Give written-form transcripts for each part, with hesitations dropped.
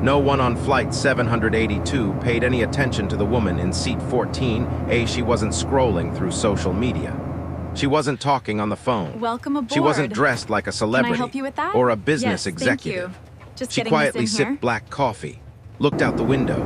No one on flight 782 paid any attention to the woman in seat 14. She wasn't scrolling through social media. She wasn't talking on the phone. Welcome aboard. She wasn't dressed like a celebrity Can I help you with that? or a business Yes, executive. Thank you. Just She getting quietly this in here. sipped black coffee, looked out the window,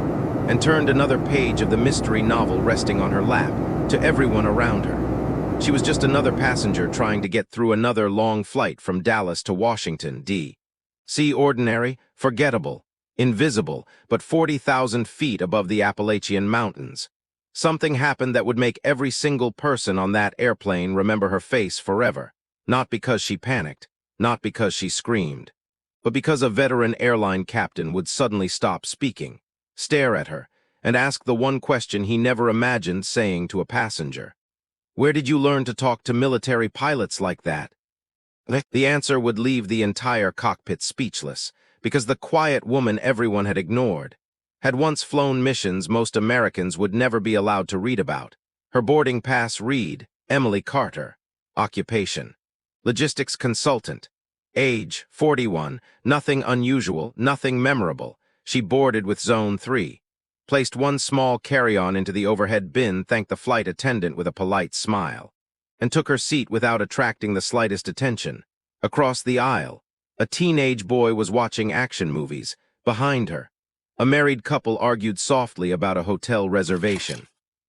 and turned another page of the mystery novel resting on her lap to everyone around her. She was just another passenger trying to get through another long flight from Dallas to Washington, D.C. Ordinary, forgettable, invisible, but 40,000 feet above the Appalachian Mountains. Something happened that would make every single person on that airplane remember her face forever. Not because she panicked, not because she screamed, but because a veteran airline captain would suddenly stop speaking, stare at her, and ask the one question he never imagined saying to a passenger. "Where did you learn to talk to military pilots like that?" The answer would leave the entire cockpit speechless, because the quiet woman everyone had ignored had once flown missions most Americans would never be allowed to read about. Her boarding pass read, Emily Carter. Occupation: logistics consultant. Age: 41. Nothing unusual, nothing memorable. She boarded with Zone 3. Placed one small carry-on into the overhead bin, thanked the flight attendant with a polite smile, and took her seat without attracting the slightest attention. Across the aisle, a teenage boy was watching action movies. Behind her, a married couple argued softly about a hotel reservation.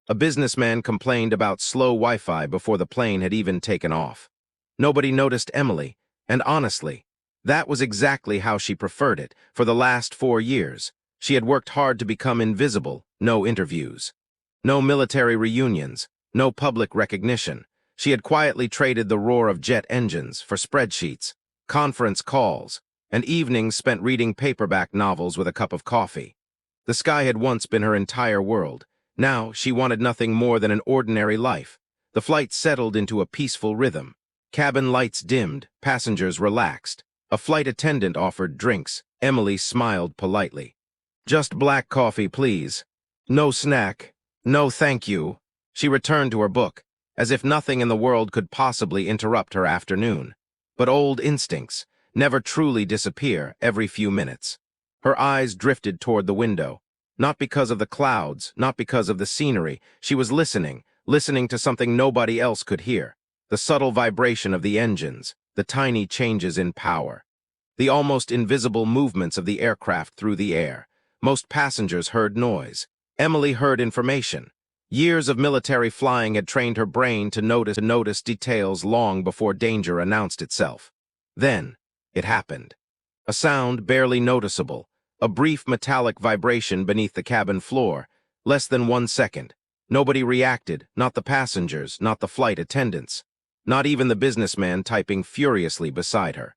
A businessman complained about slow Wi-Fi before the plane had even taken off. Nobody noticed Emily, and honestly, that was exactly how she preferred it. For the last 4 years, she had worked hard to become invisible. No interviews, no military reunions, no public recognition. She had quietly traded the roar of jet engines for spreadsheets, conference calls, and evenings spent reading paperback novels with a cup of coffee. The sky had once been her entire world. Now she wanted nothing more than an ordinary life. The flight settled into a peaceful rhythm. Cabin lights dimmed, passengers relaxed. A flight attendant offered drinks. Emily smiled politely. "Just black coffee, please. No snack. No thank you." She returned to her book, as if nothing in the world could possibly interrupt her afternoon. But old instincts never truly disappear every few minutes. Her eyes drifted toward the window, not because of the clouds, not because of the scenery. She was listening to something nobody else could hear. The subtle vibration of the engines, the tiny changes in power, the almost invisible movements of the aircraft through the air. Most passengers heard noise. Emily heard information. Years of military flying had trained her brain to notice details long before danger announced itself. Then, it happened. A sound barely noticeable, a brief metallic vibration beneath the cabin floor. Less than 1 second. Nobody reacted, not the passengers, not the flight attendants, not even the businessman typing furiously beside her.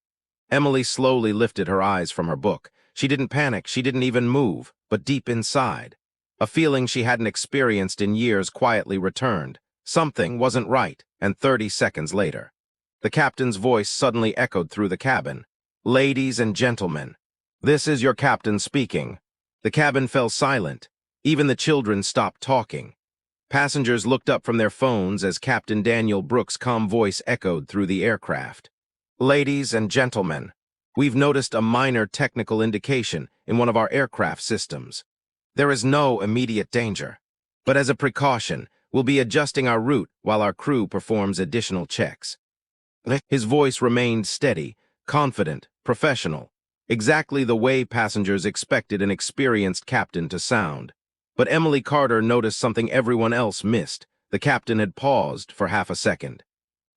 Emily slowly lifted her eyes from her book. She didn't panic, she didn't even move, but deep inside, a feeling she hadn't experienced in years quietly returned. Something wasn't right, and 30 seconds later, the captain's voice suddenly echoed through the cabin. "Ladies and gentlemen, this is your captain speaking." The cabin fell silent. Even the children stopped talking. Passengers looked up from their phones as Captain Daniel Brooks' calm voice echoed through the aircraft. "Ladies and gentlemen, we've noticed a minor technical indication in one of our aircraft systems. There is no immediate danger, but as a precaution, we'll be adjusting our route while our crew performs additional checks." His voice remained steady, confident, professional, exactly the way passengers expected an experienced captain to sound. But Emily Carter noticed something everyone else missed. The captain had paused for half a second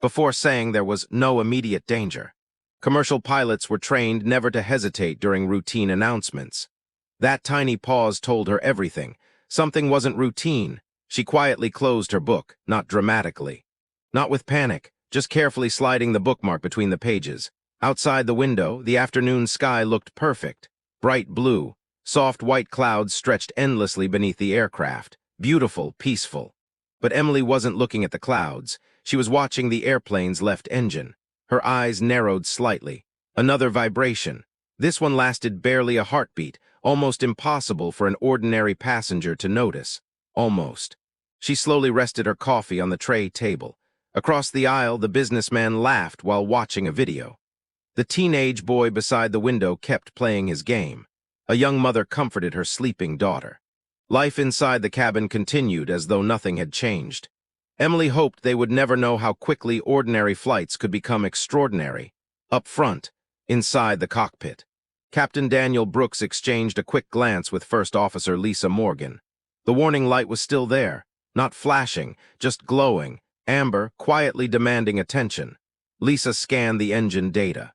before saying there was no immediate danger. Commercial pilots were trained never to hesitate during routine announcements. That tiny pause told her everything. Something wasn't routine. She quietly closed her book, not dramatically, not with panic, just carefully sliding the bookmark between the pages. Outside the window, the afternoon sky looked perfect. Bright blue, soft white clouds stretched endlessly beneath the aircraft. Beautiful, peaceful. But Emily wasn't looking at the clouds. She was watching the airplane's left engine. Her eyes narrowed slightly. Another vibration. This one lasted barely a heartbeat, almost impossible for an ordinary passenger to notice. Almost. She slowly rested her coffee on the tray table. Across the aisle, the businessman laughed while watching a video. The teenage boy beside the window kept playing his game. A young mother comforted her sleeping daughter. Life inside the cabin continued as though nothing had changed. Emily hoped they would never know how quickly ordinary flights could become extraordinary. Up front, inside the cockpit, Captain Daniel Brooks exchanged a quick glance with First Officer Lisa Morgan. The warning light was still there, not flashing, just glowing, amber, quietly demanding attention. Lisa scanned the engine data.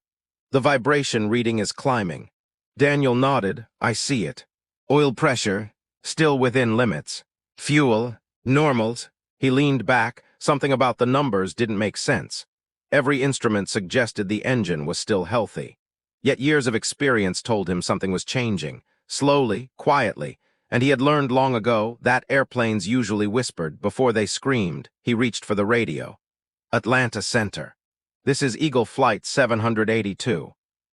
The vibration reading is climbing. Daniel nodded. I see it. Oil pressure, still within limits. Fuel, normals. He leaned back. Something about the numbers didn't make sense. Every instrument suggested the engine was still healthy. Yet years of experience told him something was changing, slowly, quietly, and he had learned long ago that airplanes usually whispered before they screamed. He reached for the radio. Atlanta Center. This is Eagle Flight 782.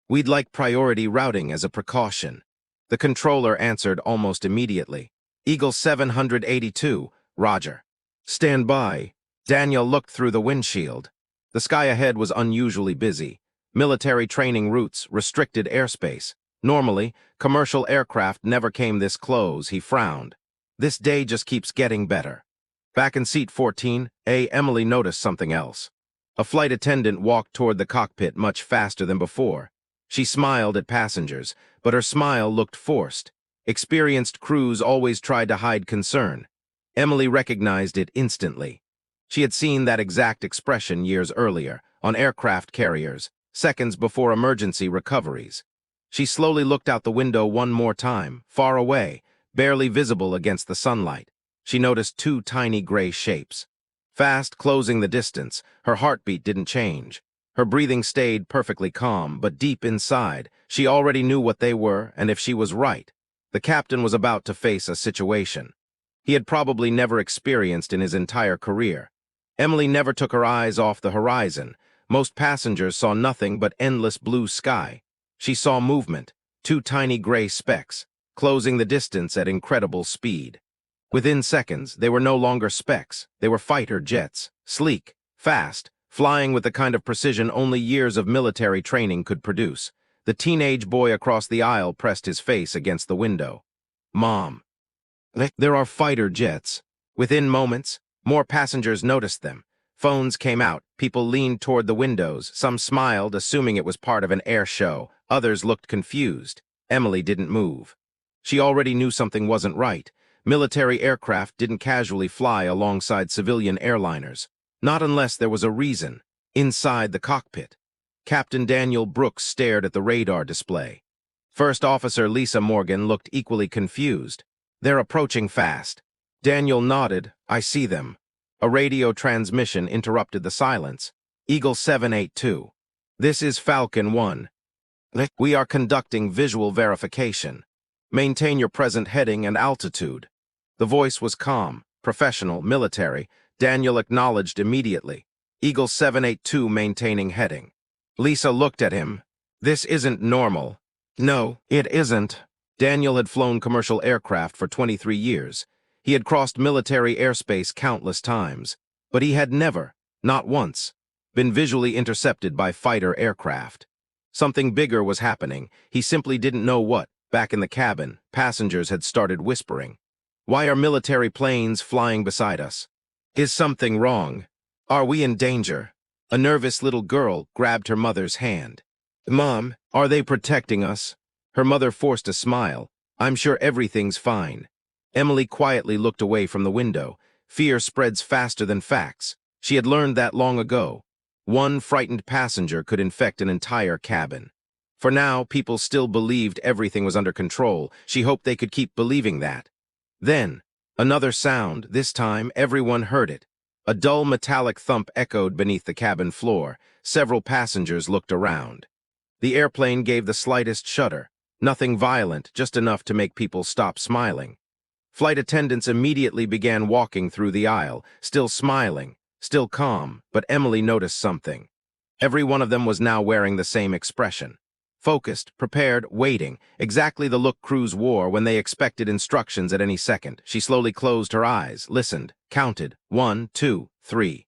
We'd like priority routing as a precaution. The controller answered almost immediately. Eagle 782, Roger. Stand by. Daniel looked through the windshield. The sky ahead was unusually busy. Military training routes, restricted airspace. Normally, commercial aircraft never came this close. He frowned. This day just keeps getting better. Back in seat 14, Emily noticed something else. A flight attendant walked toward the cockpit much faster than before. She smiled at passengers, but her smile looked forced. Experienced crews always tried to hide concern. Emily recognized it instantly. She had seen that exact expression years earlier, on aircraft carriers, seconds before emergency recoveries. She slowly looked out the window one more time, far away, barely visible against the sunlight. She noticed two tiny gray shapes. Fast closing the distance, her heartbeat didn't change. Her breathing stayed perfectly calm, but deep inside, she already knew what they were, and if she was right, the captain was about to face a situation he had probably never experienced in his entire career. Emily never took her eyes off the horizon. Most passengers saw nothing but endless blue sky. She saw movement, two tiny gray specks, closing the distance at incredible speed. Within seconds, they were no longer specks. They were fighter jets, sleek, fast, flying with the kind of precision only years of military training could produce. The teenage boy across the aisle pressed his face against the window. Mom. There are fighter jets. Within moments, more passengers noticed them. Phones came out, people leaned toward the windows, some smiled, assuming it was part of an air show, others looked confused. Emily didn't move. She already knew something wasn't right. Military aircraft didn't casually fly alongside civilian airliners. Not unless there was a reason. Inside the cockpit, Captain Daniel Brooks stared at the radar display. First Officer Lisa Morgan looked equally confused. They're approaching fast. Daniel nodded. I see them. A radio transmission interrupted the silence. Eagle 782. This is Falcon 1. We are conducting visual verification. Maintain your present heading and altitude. The voice was calm, professional, military. Daniel acknowledged immediately. Eagle 782 maintaining heading. Lisa looked at him. This isn't normal. No, it isn't. Daniel had flown commercial aircraft for 23 years. He had crossed military airspace countless times, but he had never, not once, been visually intercepted by fighter aircraft. Something bigger was happening. He simply didn't know what. Back in the cabin, passengers had started whispering. Why are military planes flying beside us? Is something wrong? Are we in danger? A nervous little girl grabbed her mother's hand. Mom, are they protecting us? Her mother forced a smile. I'm sure everything's fine. Emily quietly looked away from the window. Fear spreads faster than facts. She had learned that long ago. One frightened passenger could infect an entire cabin. For now, people still believed everything was under control. She hoped they could keep believing that. Then, another sound. This time, everyone heard it. A dull metallic thump echoed beneath the cabin floor. Several passengers looked around. The airplane gave the slightest shudder. Nothing violent, just enough to make people stop smiling. Flight attendants immediately began walking through the aisle, still smiling, still calm, but Emily noticed something. Every one of them was now wearing the same expression. Focused, prepared, waiting, exactly the look crews wore when they expected instructions at any second. She slowly closed her eyes, listened, counted. 1, 2, 3.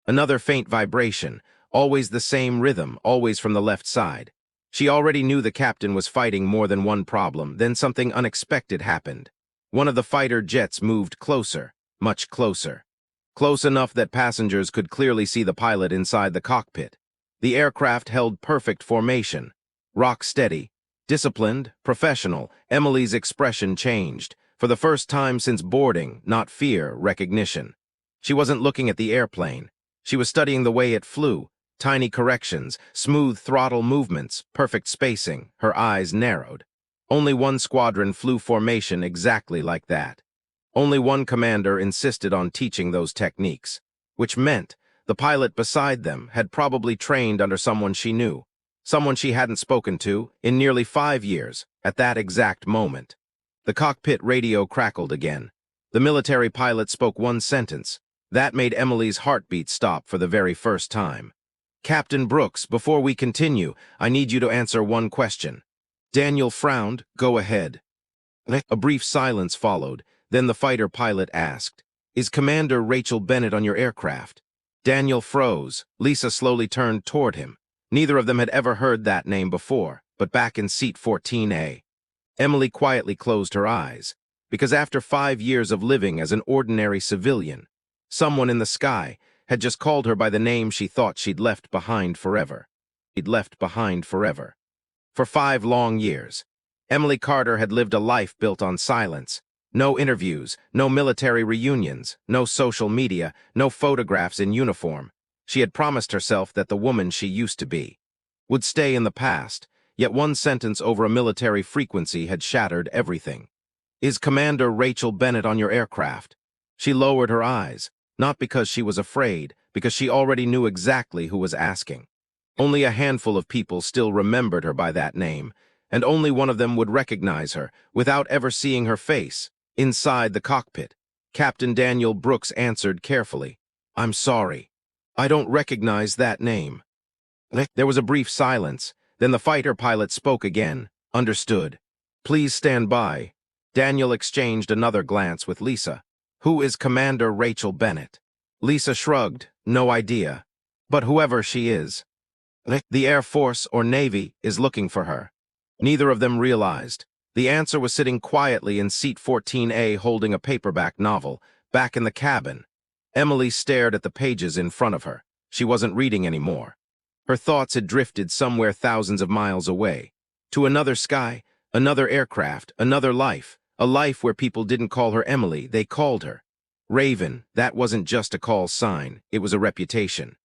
Another faint vibration, always the same rhythm, always from the left side. She already knew the captain was fighting more than one problem. Then something unexpected happened. One of the fighter jets moved closer, much closer. Close enough that passengers could clearly see the pilot inside the cockpit. The aircraft held perfect formation. Rock steady, disciplined, professional. Emily's expression changed. For the first time since boarding, not fear, recognition. She wasn't looking at the airplane. She was studying the way it flew. Tiny corrections, smooth throttle movements, perfect spacing. Her eyes narrowed. Only one squadron flew formation exactly like that. Only one commander insisted on teaching those techniques, which meant the pilot beside them had probably trained under someone she knew, someone she hadn't spoken to in nearly 5 years, at that exact moment. The cockpit radio crackled again. The military pilot spoke one sentence. That made Emily's heartbeat stop for the very first time. "Captain Brooks, before we continue, I need you to answer one question." Daniel frowned. "Go ahead." A brief silence followed. Then the fighter pilot asked, "Is Commander Rachel Bennett on your aircraft?" Daniel froze. Lisa slowly turned toward him. Neither of them had ever heard that name before, but back in seat 14A. Emily quietly closed her eyes, because after 5 years of living as an ordinary civilian, someone in the sky had just called her by the name she thought she'd left behind forever. She'd left behind forever. For 5 long years, Emily Carter had lived a life built on silence. No interviews, no military reunions, no social media, no photographs in uniform. She had promised herself that the woman she used to be would stay in the past, yet one sentence over a military frequency had shattered everything. "Is Commander Rachel Bennett on your aircraft?" She lowered her eyes, not because she was afraid, because she already knew exactly who was asking. Only a handful of people still remembered her by that name, and only one of them would recognize her without ever seeing her face. Inside the cockpit, Captain Daniel Brooks answered carefully, "I'm sorry. I don't recognize that name." There was a brief silence. Then the fighter pilot spoke again. "Understood. Please stand by." Daniel exchanged another glance with Lisa. "Who is Commander Rachel Bennett?" Lisa shrugged. "No idea. But whoever she is, the Air Force or Navy is looking for her." Neither of them realized. The answer was sitting quietly in seat 14A holding a paperback novel, back in the cabin. Emily stared at the pages in front of her. She wasn't reading anymore. Her thoughts had drifted somewhere thousands of miles away. To another sky, another aircraft, another life. A life where people didn't call her Emily, they called her Raven. That wasn't just a call sign, it was a reputation.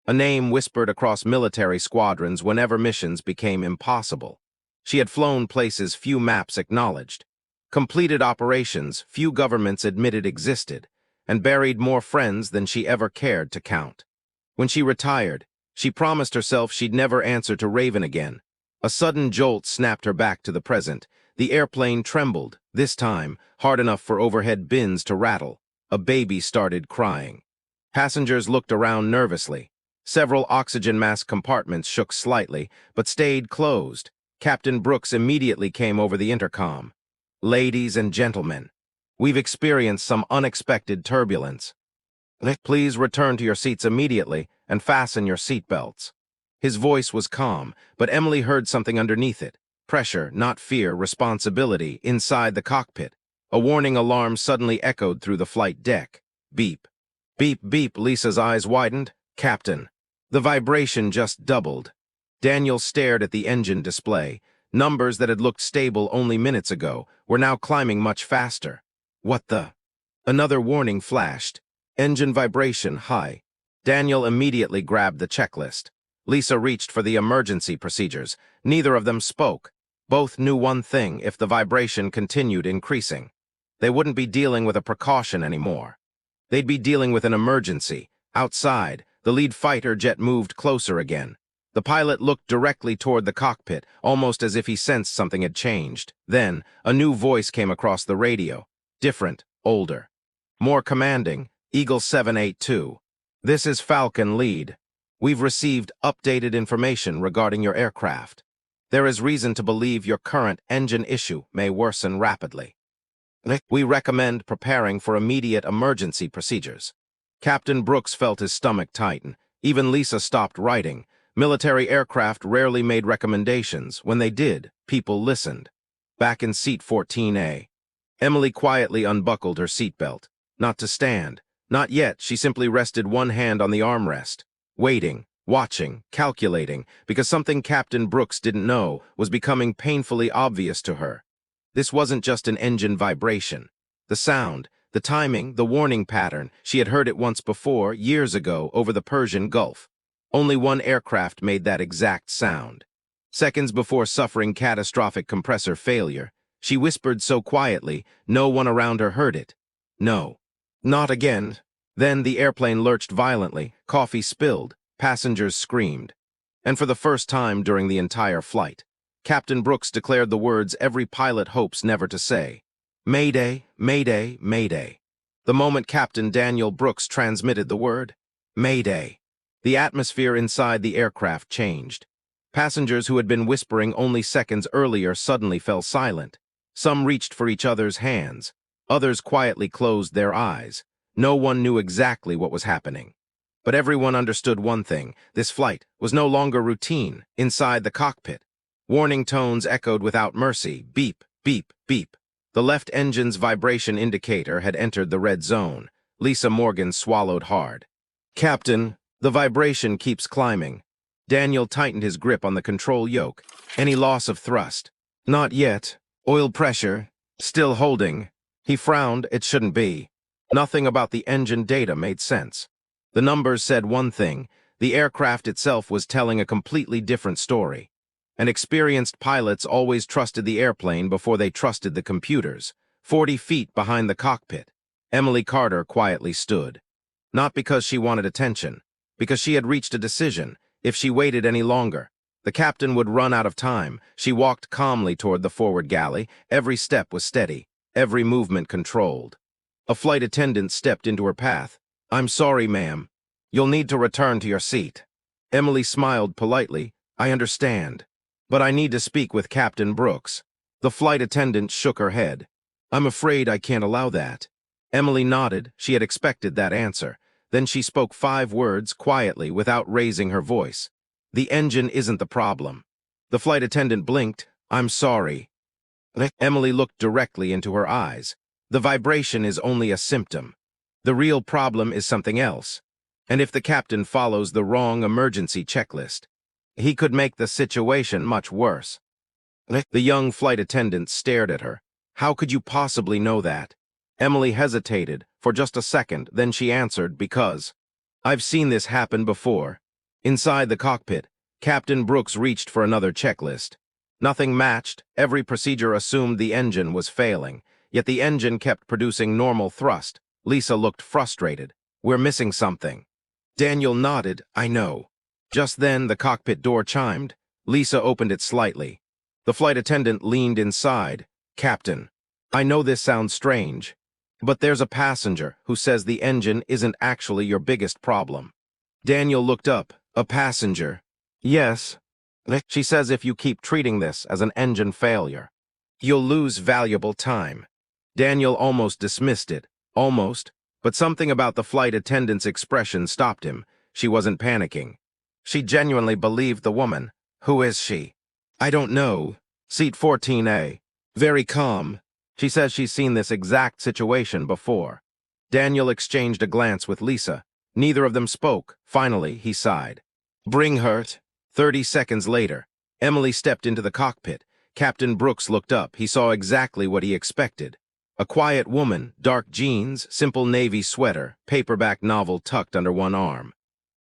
A name whispered across military squadrons whenever missions became impossible. She had flown places few maps acknowledged, completed operations few governments admitted existed, and buried more friends than she ever cared to count. When she retired, she promised herself she'd never answer to Raven again. A sudden jolt snapped her back to the present. The airplane trembled, this time hard enough for overhead bins to rattle. A baby started crying. Passengers looked around nervously. Several oxygen mask compartments shook slightly, but stayed closed. Captain Brooks immediately came over the intercom. "Ladies and gentlemen, we've experienced some unexpected turbulence. Please return to your seats immediately and fasten your seatbelts." His voice was calm, but Emily heard something underneath it. Pressure, not fear, responsibility, inside the cockpit. A warning alarm suddenly echoed through the flight deck. Beep. Beep, beep. Lisa's eyes widened. "Captain." The vibration just doubled. Daniel stared at the engine display. Numbers that had looked stable only minutes ago were now climbing much faster. "What the?" Another warning flashed. "Engine vibration high." Daniel immediately grabbed the checklist. Lisa reached for the emergency procedures. Neither of them spoke. Both knew one thing: if the vibration continued increasing, they wouldn't be dealing with a precaution anymore. They'd be dealing with an emergency. Outside, the lead fighter jet moved closer again. The pilot looked directly toward the cockpit, almost as if he sensed something had changed. Then, a new voice came across the radio. Different, older. More commanding. "Eagle 782. This is Falcon Lead. We've received updated information regarding your aircraft. There is reason to believe your current engine issue may worsen rapidly. We recommend preparing for immediate emergency procedures." Captain Brooks felt his stomach tighten. Even Lisa stopped writing. Military aircraft rarely made recommendations. When they did, people listened. Back in seat 14A, Emily quietly unbuckled her seatbelt. Not to stand. Not yet. She simply rested one hand on the armrest, waiting, watching, calculating, because something Captain Brooks didn't know was becoming painfully obvious to her. This wasn't just an engine vibration. The sound, the timing, the warning pattern, she had heard it once before, years ago, over the Persian Gulf. Only one aircraft made that exact sound. Seconds before suffering catastrophic compressor failure, she whispered so quietly, no one around her heard it. No. Not again. Then the airplane lurched violently, coffee spilled, passengers screamed. And for the first time during the entire flight, Captain Brooks declared the words every pilot hopes never to say. Mayday, Mayday, Mayday. The moment Captain Daniel Brooks transmitted the word, Mayday, the atmosphere inside the aircraft changed. Passengers who had been whispering only seconds earlier suddenly fell silent. Some reached for each other's hands. Others quietly closed their eyes. No one knew exactly what was happening. But everyone understood one thing. This flight was no longer routine. Inside the cockpit, warning tones echoed without mercy. Beep, beep, beep. The left engine's vibration indicator had entered the red zone. Lisa Morgan swallowed hard. Captain, the vibration keeps climbing. Daniel tightened his grip on the control yoke. Any loss of thrust? Not yet. Oil pressure? Still holding. He frowned. It shouldn't be. Nothing about the engine data made sense. The numbers said one thing. The aircraft itself was telling a completely different story. And experienced pilots always trusted the airplane before they trusted the computers. 40 feet behind the cockpit, Emily Carter quietly stood. Not because she wanted attention, because she had reached a decision. If she waited any longer, the captain would run out of time. She walked calmly toward the forward galley. Every step was steady, every movement controlled. A flight attendant stepped into her path. I'm sorry, ma'am. You'll need to return to your seat. Emily smiled politely. I understand. But I need to speak with Captain Brooks. The flight attendant shook her head. I'm afraid I can't allow that. Emily nodded. She had expected that answer. Then she spoke 5 words quietly without raising her voice. The engine isn't the problem. The flight attendant blinked. I'm sorry. Emily looked directly into her eyes. The vibration is only a symptom. The real problem is something else. And if the captain follows the wrong emergency checklist, he could make the situation much worse. The young flight attendant stared at her. How could you possibly know that? Emily hesitated for just a second, then she answered, because I've seen this happen before. Inside the cockpit, Captain Brooks reached for another checklist. Nothing matched. Every procedure assumed the engine was failing, yet the engine kept producing normal thrust. Lisa looked frustrated. We're missing something. Daniel nodded. I know. Just then, the cockpit door chimed. Lisa opened it slightly. The flight attendant leaned inside. Captain, I know this sounds strange, but there's a passenger who says the engine isn't actually your biggest problem. Daniel looked up. A passenger? Yes. She says if you keep treating this as an engine failure, you'll lose valuable time. Daniel almost dismissed it. Almost. But something about the flight attendant's expression stopped him. She wasn't panicking. She genuinely believed the woman. Who is she? I don't know. Seat 14A. Very calm. She says she's seen this exact situation before. Daniel exchanged a glance with Lisa. Neither of them spoke. Finally, he sighed. Bring her. 30 seconds later, Emily stepped into the cockpit. Captain Brooks looked up. He saw exactly what he expected. A quiet woman, dark jeans, simple navy sweater, paperback novel tucked under one arm.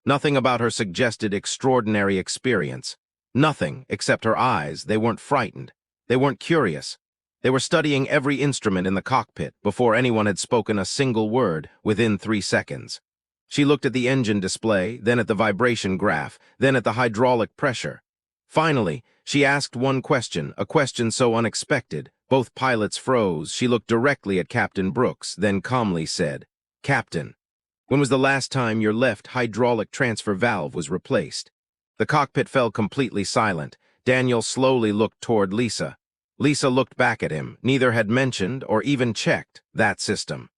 Nothing about her suggested extraordinary experience. Nothing except her eyes. They weren't frightened. They weren't curious. They were studying every instrument in the cockpit before anyone had spoken a single word within 3 seconds. She looked at the engine display, then at the vibration graph, then at the hydraulic pressure. Finally, she asked one question, a question so unexpected. Both pilots froze. She looked directly at Captain Brooks, then calmly said, Captain, when was the last time your left hydraulic transfer valve was replaced? The cockpit fell completely silent. Daniel slowly looked toward Lisa. Lisa looked back at him. Neither had mentioned or even checked that system.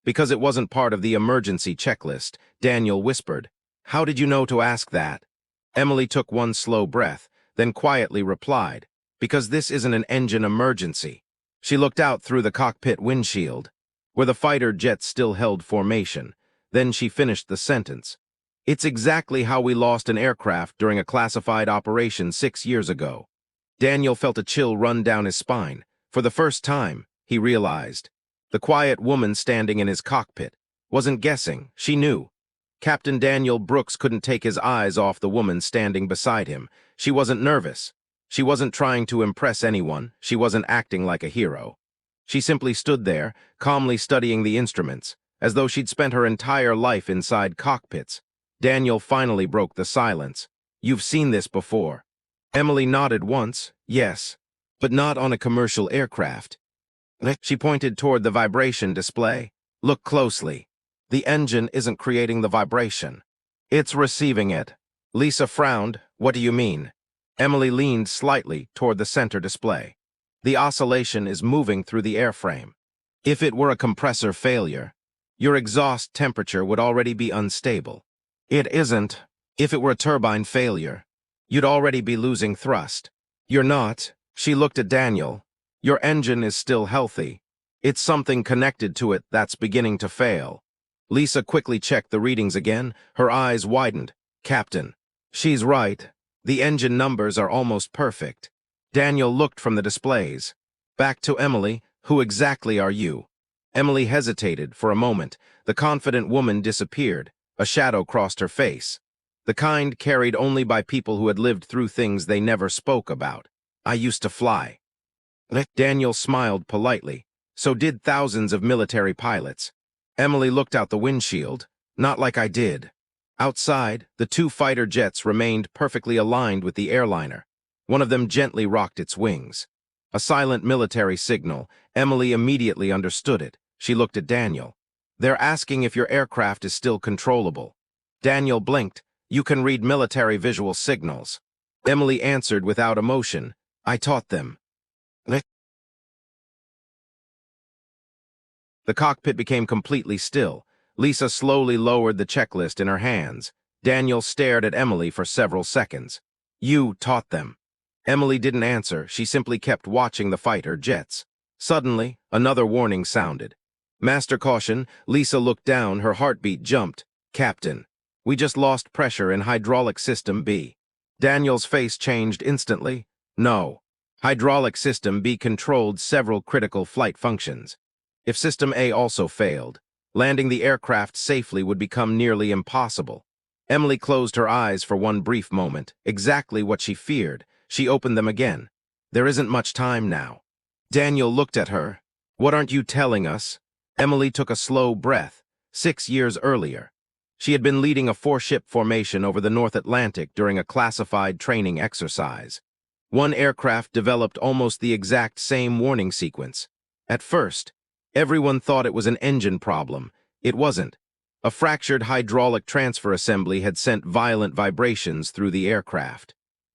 Because it wasn't part of the emergency checklist, Daniel whispered, How did you know to ask that? Emily took one slow breath, then quietly replied, "Because this isn't an engine emergency." She looked out through the cockpit windshield, where the fighter jets still held formation. Then she finished the sentence. "It's exactly how we lost an aircraft during a classified operation 6 years ago." Daniel felt a chill run down his spine. For the first time, he realized. The quiet woman standing in his cockpit wasn't guessing, she knew. Captain Daniel Brooks couldn't take his eyes off the woman standing beside him. She wasn't nervous. She wasn't trying to impress anyone. She wasn't acting like a hero. She simply stood there, calmly studying the instruments, as though she'd spent her entire life inside cockpits. Daniel finally broke the silence. "You've seen this before." Emily nodded once, yes, but not on a commercial aircraft. She pointed toward the vibration display. "Look closely. The engine isn't creating the vibration. It's receiving it." Lisa frowned. "What do you mean?" Emily leaned slightly toward the center display. "The oscillation is moving through the airframe. If it were a compressor failure, your exhaust temperature would already be unstable. It isn't. If it were a turbine failure, you'd already be losing thrust. You're not." She looked at Daniel. "Your engine is still healthy. It's something connected to it that's beginning to fail." Lisa quickly checked the readings again. Her eyes widened. "Captain, she's right. The engine numbers are almost perfect." Daniel looked from the displays. Back to Emily. "Who exactly are you?" Emily hesitated for a moment. The confident woman disappeared. A shadow crossed her face. The kind carried only by people who had lived through things they never spoke about. "I used to fly." Daniel smiled politely. "So did thousands of military pilots." Emily looked out the windshield. "Not like I did." Outside, the two fighter jets remained perfectly aligned with the airliner. One of them gently rocked its wings. A silent military signal. Emily immediately understood it. She looked at Daniel. "They're asking if your aircraft is still controllable." Daniel blinked. "You can read military visual signals." Emily answered without emotion. "I taught them." The cockpit became completely still. Lisa slowly lowered the checklist in her hands. Daniel stared at Emily for several seconds. "You taught them." Emily didn't answer. She simply kept watching the fighter jets. Suddenly, another warning sounded. "Master caution." Lisa looked down. Her heartbeat jumped. "Captain, we just lost pressure in hydraulic system B." Daniel's face changed instantly. "No. Hydraulic system B controlled several critical flight functions. If System A also failed, landing the aircraft safely would become nearly impossible." Emily closed her eyes for one brief moment, exactly what she feared. She opened them again. "There isn't much time now." Daniel looked at her. "What aren't you telling us?" Emily took a slow breath. 6 years earlier, she had been leading a four-ship formation over the North Atlantic during a classified training exercise. One aircraft developed almost the exact same warning sequence. At first, everyone thought it was an engine problem. It wasn't. A fractured hydraulic transfer assembly had sent violent vibrations through the aircraft.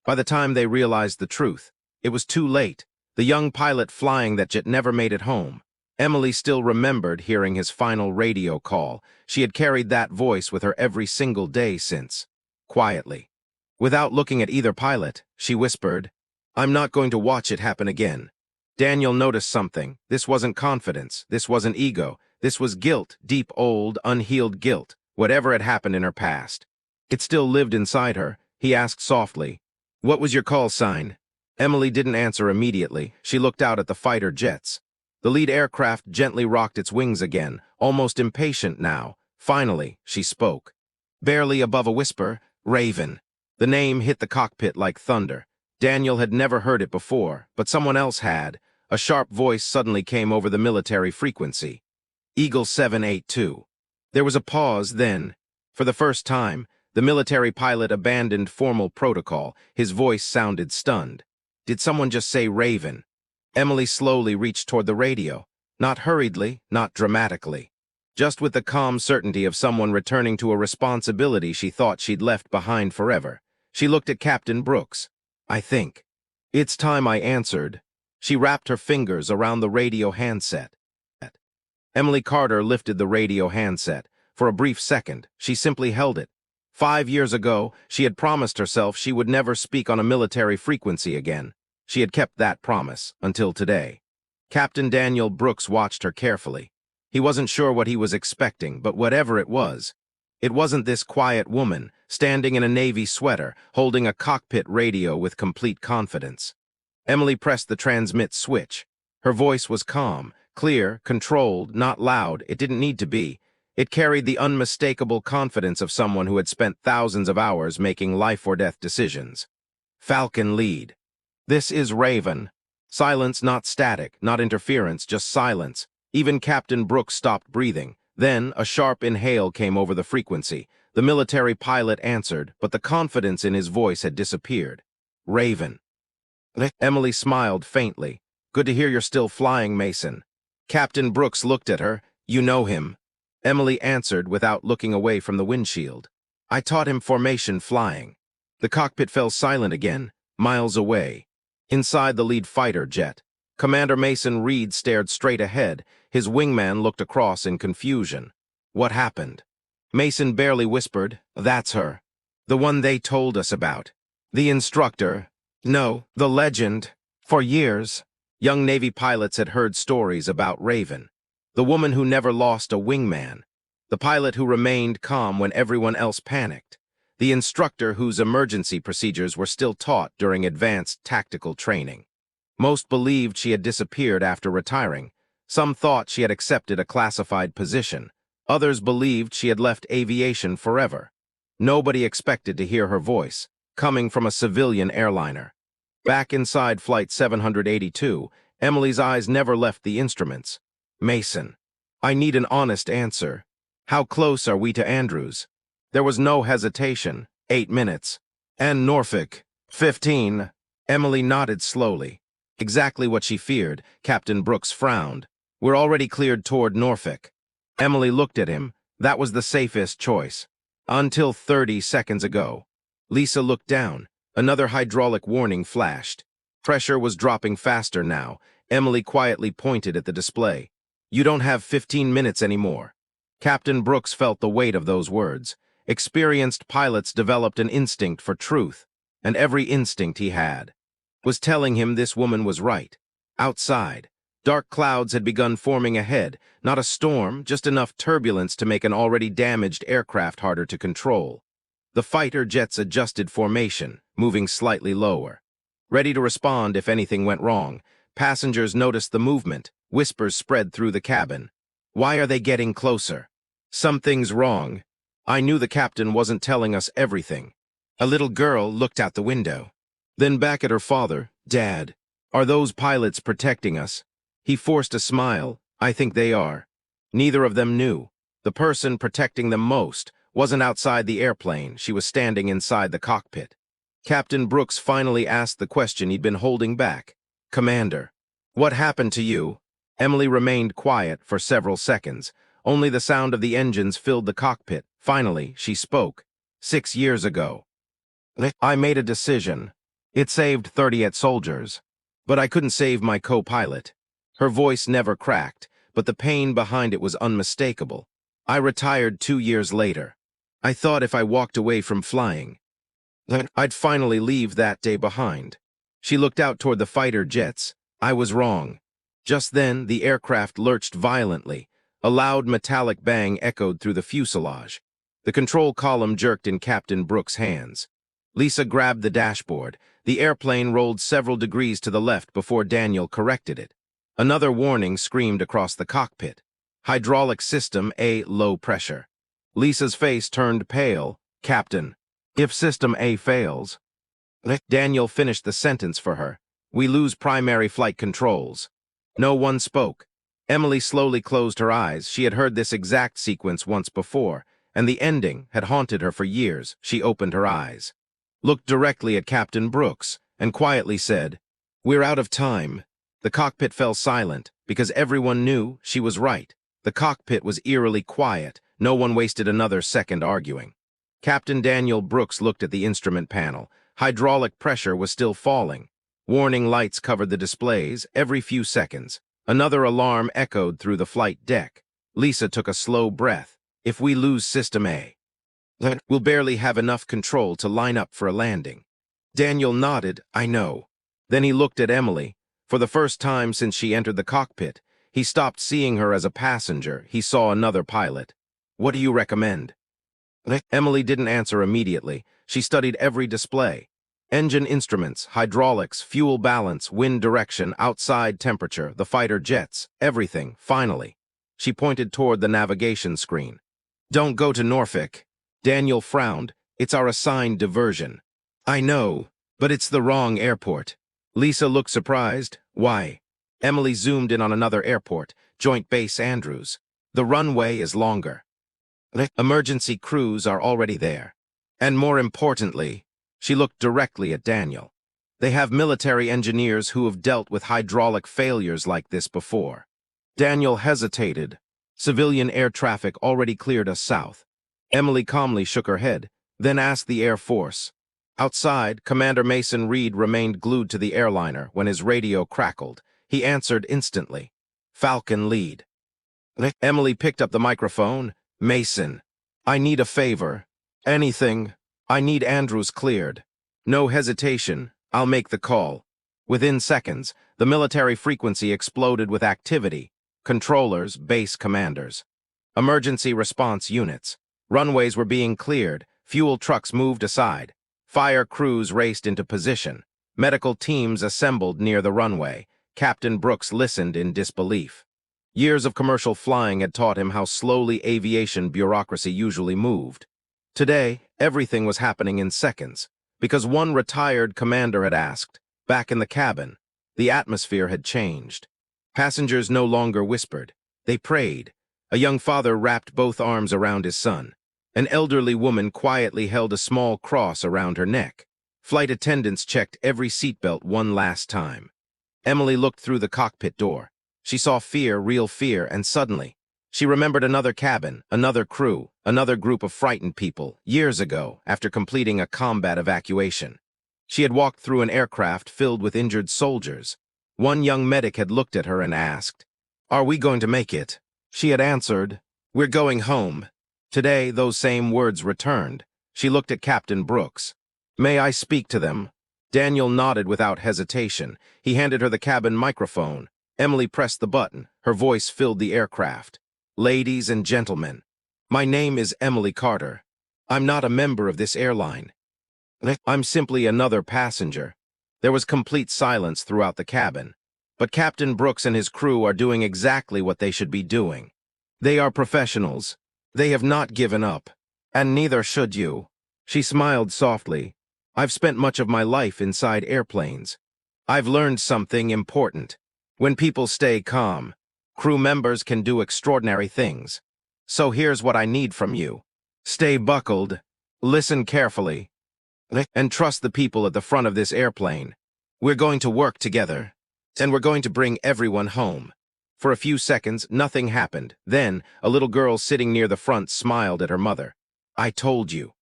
By the time they realized the truth, it was too late. The young pilot flying that jet never made it home. Emily still remembered hearing his final radio call. She had carried that voice with her every single day since. Quietly, without looking at either pilot, she whispered, "I'm not going to watch it happen again." Daniel noticed something. This wasn't confidence. This wasn't ego. This was guilt, deep, old, unhealed guilt, whatever had happened in her past. It still lived inside her. He asked softly, "What was your call sign?" Emily didn't answer immediately. She looked out at the fighter jets. The lead aircraft gently rocked its wings again, almost impatient now. Finally, she spoke. Barely above a whisper, "Raven." The name hit the cockpit like thunder. Daniel had never heard it before, but someone else had. A sharp voice suddenly came over the military frequency. "Eagle 782. There was a pause then. For the first time, the military pilot abandoned formal protocol. His voice sounded stunned. "Did someone just say Raven?" Emily slowly reached toward the radio. Not hurriedly, not dramatically. Just with the calm certainty of someone returning to a responsibility she thought she'd left behind forever. She looked at Captain Brooks. "I think." "It's time I answered." She wrapped her fingers around the radio handset. Emily Carter lifted the radio handset. For a brief second, she simply held it. 5 years ago, she had promised herself she would never speak on a military frequency again. She had kept that promise, until today. Captain Daniel Brooks watched her carefully. He wasn't sure what he was expecting, but whatever it wasn't this quiet woman, standing in a Navy sweater, holding a cockpit radio with complete confidence. Emily pressed the transmit switch. Her voice was calm, clear, controlled, not loud. It didn't need to be. It carried the unmistakable confidence of someone who had spent thousands of hours making life-or-death decisions. Falcon lead. This is Raven. Silence, not static, not interference, just silence. Even Captain Brooks stopped breathing. Then, a sharp inhale came over the frequency. The military pilot answered, but the confidence in his voice had disappeared. Raven. Emily smiled faintly. Good to hear you're still flying, Mason. Captain Brooks looked at her. You know him. Emily answered without looking away from the windshield. I taught him formation flying. The cockpit fell silent again, miles away. Inside the lead fighter jet, Commander Mason Reed stared straight ahead. His wingman looked across in confusion. What happened? Mason barely whispered, That's her. The one they told us about. The instructor. No, the legend. For years, young Navy pilots had heard stories about Raven. The woman who never lost a wingman. The pilot who remained calm when everyone else panicked. The instructor whose emergency procedures were still taught during advanced tactical training. Most believed she had disappeared after retiring. Some thought she had accepted a classified position. Others believed she had left aviation forever. Nobody expected to hear her voice, coming from a civilian airliner. Back inside Flight 782, Emily's eyes never left the instruments. Mason. I need an honest answer. How close are we to Andrews? There was no hesitation. 8 minutes. And Norfolk. 15. Emily nodded slowly. Exactly what she feared. Captain Brooks frowned. We're already cleared toward Norfolk. Emily looked at him. That was the safest choice. Until 30 seconds ago. Lisa looked down. Another hydraulic warning flashed. Pressure was dropping faster now. Emily quietly pointed at the display. You don't have 15 minutes anymore. Captain Brooks felt the weight of those words. Experienced pilots developed an instinct for truth, and every instinct he had was telling him this woman was right. Outside, dark clouds had begun forming ahead, not a storm, just enough turbulence to make an already damaged aircraft harder to control. The fighter jets adjusted formation, moving slightly lower. Ready to respond if anything went wrong, passengers noticed the movement. Whispers spread through the cabin. Why are they getting closer? Something's wrong. I knew the captain wasn't telling us everything. A little girl looked out the window. Then back at her father. Dad, are those pilots protecting us? He forced a smile. I think they are. Neither of them knew. The person protecting them most wasn't outside the airplane. She was standing inside the cockpit. Captain Brooks finally asked the question he'd been holding back. Commander, what happened to you? Emily remained quiet for several seconds. Only the sound of the engines filled the cockpit. Finally, she spoke. 6 years ago. I made a decision. It saved 38 soldiers. But I couldn't save my co-pilot. Her voice never cracked, but the pain behind it was unmistakable. I retired 2 years later. I thought if I walked away from flying, I'd finally leave that day behind. She looked out toward the fighter jets. I was wrong. Just then, the aircraft lurched violently. A loud metallic bang echoed through the fuselage. The control column jerked in Captain Brooks' hands. Lisa grabbed the dashboard. The airplane rolled several degrees to the left before Daniel corrected it. Another warning screamed across the cockpit. Hydraulic system A low pressure. Lisa's face turned pale. Captain, if system A fails... Daniel finished the sentence for her. We lose primary flight controls. No one spoke. Emily slowly closed her eyes. She had heard this exact sequence once before, and the ending had haunted her for years. She opened her eyes, looked directly at Captain Brooks, and quietly said, We're out of time. The cockpit fell silent, because everyone knew she was right. The cockpit was eerily quiet. No one wasted another second arguing. Captain Daniel Brooks looked at the instrument panel. Hydraulic pressure was still falling. Warning lights covered the displays every few seconds. Another alarm echoed through the flight deck. Lisa took a slow breath. If we lose System A, We'll barely have enough control to line up for a landing. Daniel nodded, I know. Then he looked at Emily. For the first time since she entered the cockpit, he stopped seeing her as a passenger. He saw another pilot. What do you recommend? Emily didn't answer immediately. She studied every display. Engine instruments, hydraulics, fuel balance, wind direction, outside temperature, the fighter jets, everything, finally. She pointed toward the navigation screen. Don't go to Norfolk. Daniel frowned. It's our assigned diversion. I know, but it's the wrong airport. Lisa looked surprised. Why? Emily zoomed in on another airport, Joint Base Andrews. The runway is longer. Emergency crews are already there. And more importantly, she looked directly at Daniel. They have military engineers who have dealt with hydraulic failures like this before. Daniel hesitated. Civilian air traffic already cleared us south. Emily calmly shook her head, then asked the Air Force. Outside, Commander Mason Reed remained glued to the airliner when his radio crackled. He answered instantly. Falcon lead. Emily picked up the microphone. Mason, I need a favor. Anything. I need Andrews cleared. No hesitation. I'll make the call. Within seconds, the military frequency exploded with activity. Controllers, base commanders. Emergency response units. Runways were being cleared. Fuel trucks moved aside. Fire crews raced into position. Medical teams assembled near the runway. Captain Brooks listened in disbelief. Years of commercial flying had taught him how slowly aviation bureaucracy usually moved. Today, everything was happening in seconds, because one retired commander had asked. Back in the cabin, the atmosphere had changed. Passengers no longer whispered. They prayed. A young father wrapped both arms around his son. An elderly woman quietly held a small cross around her neck. Flight attendants checked every seatbelt one last time. Emily looked through the cockpit door. She saw fear, real fear, and suddenly, she remembered another cabin, another crew, another group of frightened people, years ago, after completing a combat evacuation. She had walked through an aircraft filled with injured soldiers. One young medic had looked at her and asked, "Are we going to make it?" She had answered, "We're going home." Today, those same words returned. She looked at Captain Brooks. "May I speak to them?" Daniel nodded without hesitation. He handed her the cabin microphone. Emily pressed the button. Her voice filled the aircraft. "Ladies and gentlemen, my name is Emily Carter. I'm not a member of this airline. I'm simply another passenger." There was complete silence throughout the cabin. But Captain Brooks and his crew are doing exactly what they should be doing. They are professionals. They have not given up. And neither should you. She smiled softly. I've spent much of my life inside airplanes. I've learned something important. When people stay calm, crew members can do extraordinary things. So here's what I need from you. Stay buckled, listen carefully, and trust the people at the front of this airplane. We're going to work together, and we're going to bring everyone home. For a few seconds, nothing happened. Then, a little girl sitting near the front smiled at her mother. I told you.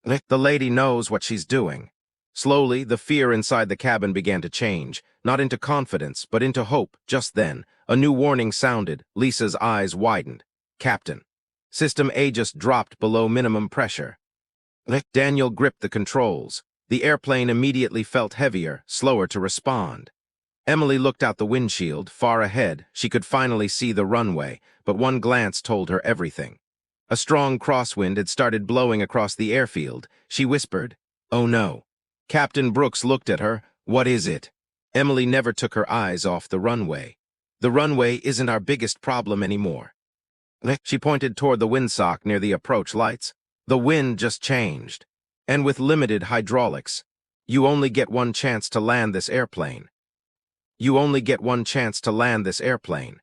The lady knows what she's doing. Slowly, the fear inside the cabin began to change, not into confidence, but into hope. Just then, a new warning sounded. Lisa's eyes widened. Captain. System A just dropped below minimum pressure. Daniel gripped the controls. The airplane immediately felt heavier, slower to respond. Emily looked out the windshield. Far ahead, she could finally see the runway, but one glance told her everything. A strong crosswind had started blowing across the airfield. She whispered, "Oh no." Captain Brooks looked at her. "What is it?" Emily never took her eyes off the runway. "The runway isn't our biggest problem anymore." She pointed toward the windsock near the approach lights. "The wind just changed. And with limited hydraulics, you only get one chance to land this airplane. You only get one chance to land this airplane."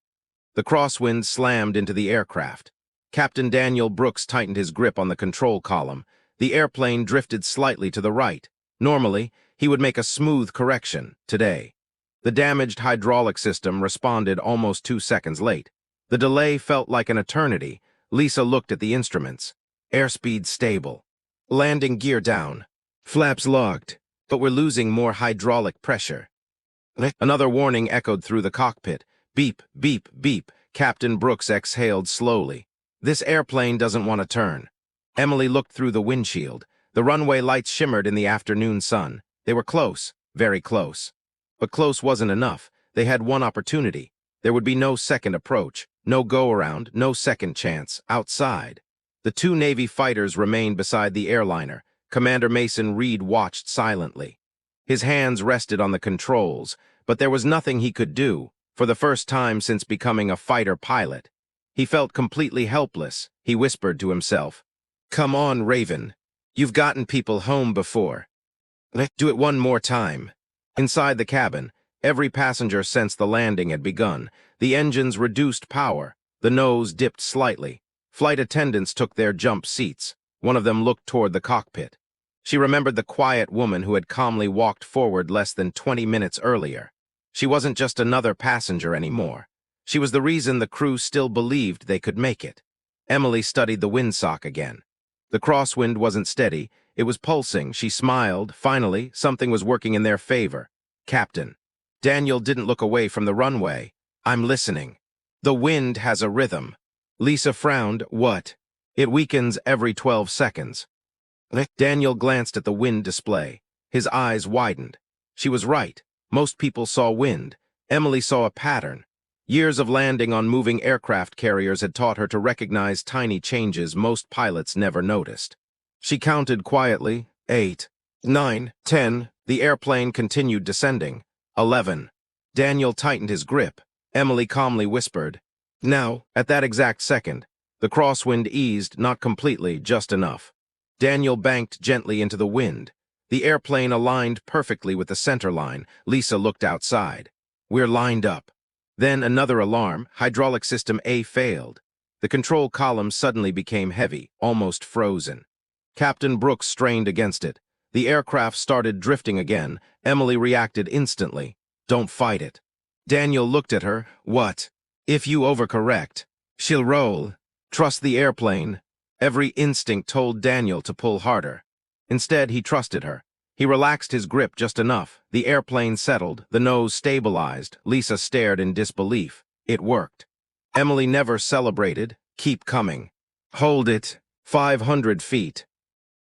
The crosswind slammed into the aircraft. Captain Daniel Brooks tightened his grip on the control column. The airplane drifted slightly to the right. Normally, he would make a smooth correction. Today, the damaged hydraulic system responded almost 2 seconds late. The delay felt like an eternity. Lisa looked at the instruments. Airspeed stable. Landing gear down. Flaps locked. But we're losing more hydraulic pressure. Another warning echoed through the cockpit. Beep, beep, beep. Captain Brooks exhaled slowly. This airplane doesn't want to turn. Emily looked through the windshield. The runway lights shimmered in the afternoon sun. They were close, very close. But close wasn't enough. They had one opportunity. There would be no second approach, no go-around, no second chance, outside. The two Navy fighters remained beside the airliner. Commander Mason Reed watched silently. His hands rested on the controls, but there was nothing he could do, for the first time since becoming a fighter pilot. He felt completely helpless. He whispered to himself, "Come on, Raven. You've gotten people home before. Let's do it one more time." Inside the cabin, every passenger sensed the landing had begun. The engines reduced power. The nose dipped slightly. Flight attendants took their jump seats. One of them looked toward the cockpit. She remembered the quiet woman who had calmly walked forward less than 20 minutes earlier. She wasn't just another passenger anymore. She was the reason the crew still believed they could make it. Emily studied the windsock again. The crosswind wasn't steady. It was pulsing. She smiled. Finally, something was working in their favor. "Captain." Daniel didn't look away from the runway. "I'm listening." "The wind has a rhythm." Lisa frowned. "What?" "It weakens every 12 seconds. Daniel glanced at the wind display. His eyes widened. She was right. Most people saw wind. Emily saw a pattern. Years of landing on moving aircraft carriers had taught her to recognize tiny changes most pilots never noticed. She counted quietly. 8, 9, 10. The airplane continued descending. 11. Daniel tightened his grip. Emily calmly whispered, "Now." At that exact second, the crosswind eased, not completely, just enough. Daniel banked gently into the wind. The airplane aligned perfectly with the center line. Lisa looked outside. "We're lined up." Then another alarm. Hydraulic system A failed. The control column suddenly became heavy, almost frozen. Captain Brooks strained against it. The aircraft started drifting again. Emily reacted instantly. "Don't fight it." Daniel looked at her. "What?" "If you overcorrect, she'll roll. Trust the airplane." Every instinct told Daniel to pull harder. Instead, he trusted her. He relaxed his grip just enough. The airplane settled. The nose stabilized. Lisa stared in disbelief. It worked. Emily never celebrated. "Keep coming." "Hold it." 500 feet.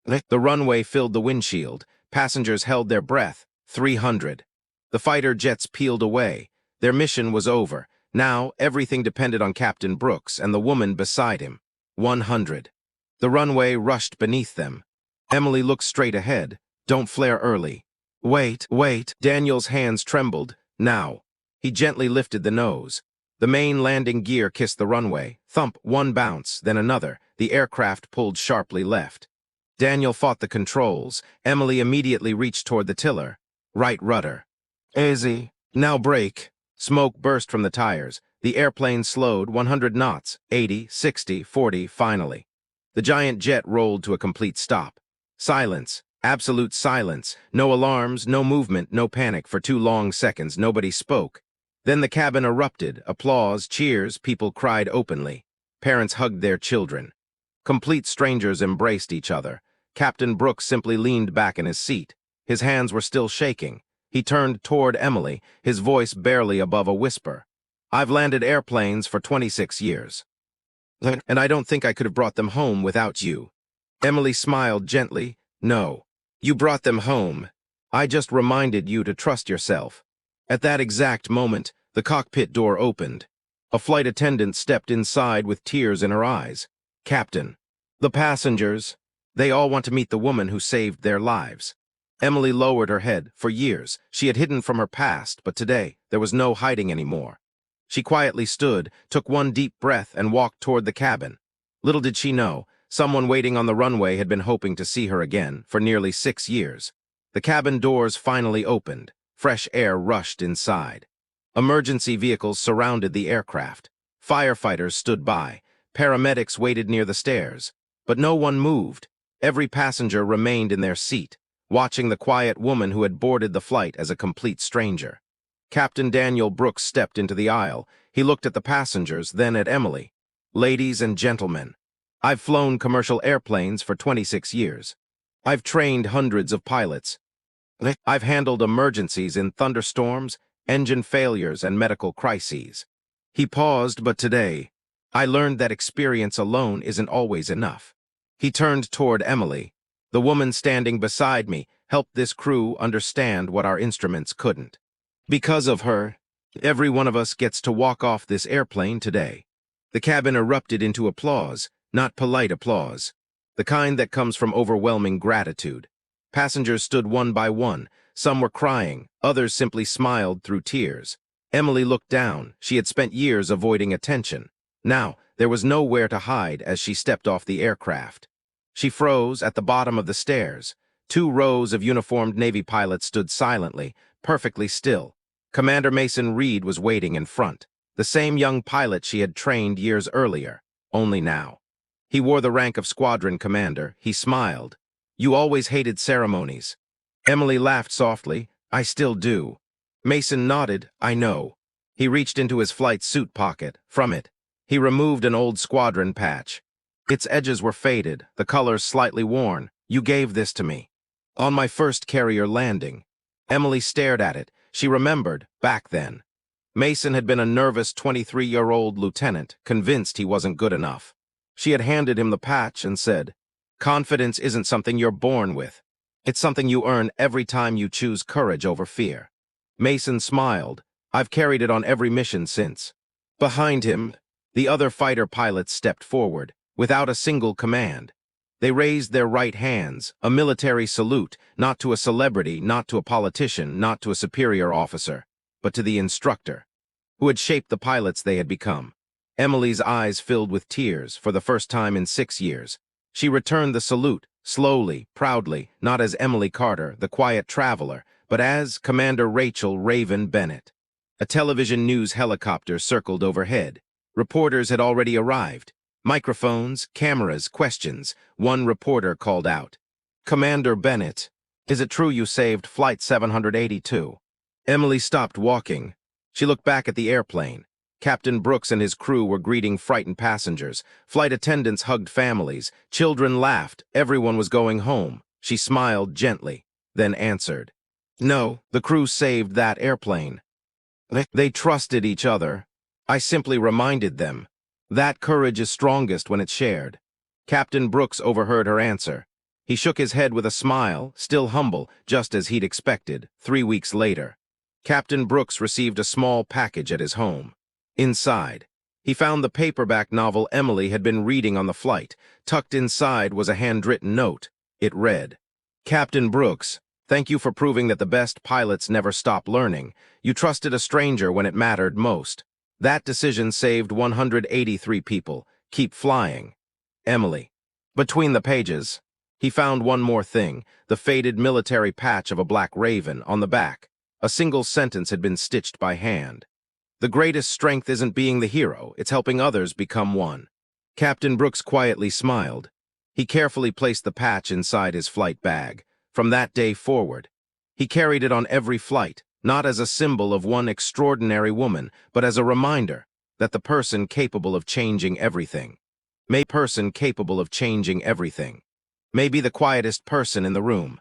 The runway filled the windshield. Passengers held their breath. 300. The fighter jets peeled away. Their mission was over. Now, everything depended on Captain Brooks and the woman beside him. 100. The runway rushed beneath them. Emily looked straight ahead. "Don't flare early." Wait. Daniel's hands trembled. "Now." He gently lifted the nose. The main landing gear kissed the runway. Thump, one bounce, then another. The aircraft pulled sharply left. Daniel fought the controls. Emily immediately reached toward the tiller. Right rudder. "Easy." "Now brake." Smoke burst from the tires. The airplane slowed. 100 knots. 80, 60, 40, finally. The giant jet rolled to a complete stop. Silence. Absolute silence. No alarms, no movement, no panic. For 2 long seconds, nobody spoke. Then the cabin erupted. Applause, cheers, people cried openly. Parents hugged their children. Complete strangers embraced each other. Captain Brooks simply leaned back in his seat. His hands were still shaking. He turned toward Emily, his voice barely above a whisper. "I've landed airplanes for 26 years. And I don't think I could have brought them home without you." Emily smiled gently. "No. You brought them home. I just reminded you to trust yourself." At that exact moment, the cockpit door opened. A flight attendant stepped inside with tears in her eyes. "Captain." "The passengers. They all want to meet the woman who saved their lives." Emily lowered her head. For years, she had hidden from her past, but today, there was no hiding anymore. She quietly stood, took one deep breath, and walked toward the cabin. Little did she know, someone waiting on the runway had been hoping to see her again for nearly 6 years. The cabin doors finally opened. Fresh air rushed inside. Emergency vehicles surrounded the aircraft. Firefighters stood by. Paramedics waited near the stairs. But no one moved. Every passenger remained in their seat, watching the quiet woman who had boarded the flight as a complete stranger. Captain Daniel Brooks stepped into the aisle. He looked at the passengers, then at Emily. "Ladies and gentlemen, I've flown commercial airplanes for 26 years. I've trained hundreds of pilots. I've handled emergencies in thunderstorms, engine failures, and medical crises." He paused, "But today, I learned that experience alone isn't always enough. He turned toward Emily. The woman standing beside me helped this crew understand what our instruments couldn't. Because of her, every one of us gets to walk off this airplane today. The cabin erupted into applause, not polite applause, the kind that comes from overwhelming gratitude. Passengers stood one by one. Some were crying, others simply smiled through tears. Emily looked down. She had spent years avoiding attention. Now, there was nowhere to hide as she stepped off the aircraft. She froze at the bottom of the stairs. 2 rows of uniformed Navy pilots stood silently, perfectly still. Commander Mason Reed was waiting in front, the same young pilot she had trained years earlier, only now. He wore the rank of squadron commander. He smiled. "You always hated ceremonies." Emily laughed softly. "I still do." Mason nodded. "I know." He reached into his flight suit pocket. From it, he removed an old squadron patch. Its edges were faded, the colors slightly worn. "You gave this to me on my first carrier landing." Emily stared at it. She remembered, back then. Mason had been a nervous 23-year-old lieutenant, convinced he wasn't good enough. She had handed him the patch and said, "Confidence isn't something you're born with. It's something you earn every time you choose courage over fear." Mason smiled. "I've carried it on every mission since." Behind him, the other fighter pilots stepped forward, without a single command. They raised their right hands, a military salute, not to a celebrity, not to a politician, not to a superior officer, but to the instructor, who had shaped the pilots they had become. Emily's eyes filled with tears for the first time in 6 years. She returned the salute, slowly, proudly, not as Emily Carter, the quiet traveler, but as Commander Rachel Raven Bennett. A television news helicopter circled overhead. Reporters had already arrived. Microphones, cameras, questions. One reporter called out, "Commander Bennett, is it true you saved Flight 782? Emily stopped walking. She looked back at the airplane. Captain Brooks and his crew were greeting frightened passengers. Flight attendants hugged families. Children laughed. Everyone was going home. She smiled gently, then answered, "No, the crew saved that airplane. They trusted each other. I simply reminded them. That courage is strongest when it's shared." Captain Brooks overheard her answer. He shook his head with a smile, still humble, just as he'd expected, 3 weeks later. Captain Brooks received a small package at his home. Inside, he found the paperback novel Emily had been reading on the flight. Tucked inside was a handwritten note. It read, "Captain Brooks, thank you for proving that the best pilots never stop learning. You trusted a stranger when it mattered most. That decision saved 183 people. Keep flying. Emily." Between the pages, he found one more thing, the faded military patch of a black raven on the back. A single sentence had been stitched by hand. "The greatest strength isn't being the hero, it's helping others become one." Captain Brooks quietly smiled. He carefully placed the patch inside his flight bag. From that day forward, he carried it on every flight, not as a symbol of one extraordinary woman, but as a reminder that the person capable of changing everything may be the quietest person in the room.